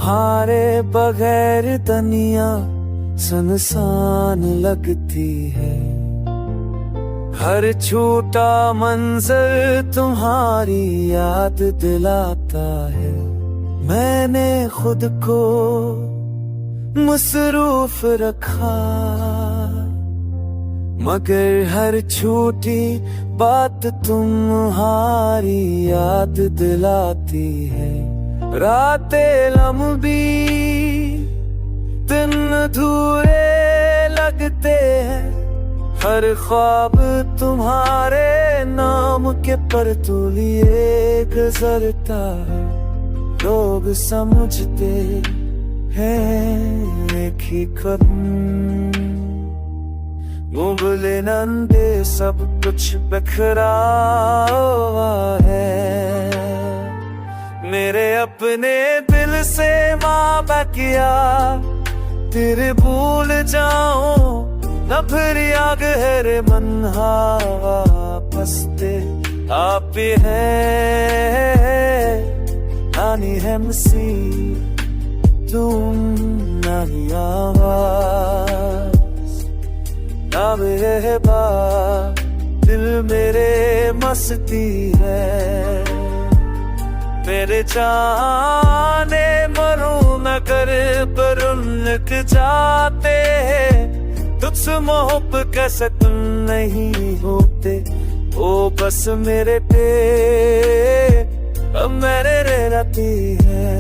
तुम्हारे बगैर दुनिया सुनसान लगती है। हर छोटा मंजर तुम्हारी याद दिलाता है। मैंने खुद को मसरूफ रखा, मगर हर छोटी बात तुम्हारी याद दिलाती है। रातें लंबी दिन अधूरे लगते हैं, हर ख्वाब तुम्हारे नाम के परतुलिए गुजरता है। लोग समझते हैं एक ही कदम, मुबले नंदे सब कुछ बिखरा हुआ है। मेरे अपने दिल से माँ किया, तेरे भूल जाऊं न फिर याद है रे मन। वापस ते आप ही है, नानी है मसी तुम नानी आवाज। ना मेरे बा दिल मेरे मस्ती है। मेरे जाने मरूं न कर पर उनक जाते हैं। तुझसे मोहब्बत कैसे तुम नहीं होते, ओ बस मेरे पे अब मेरे रहती है।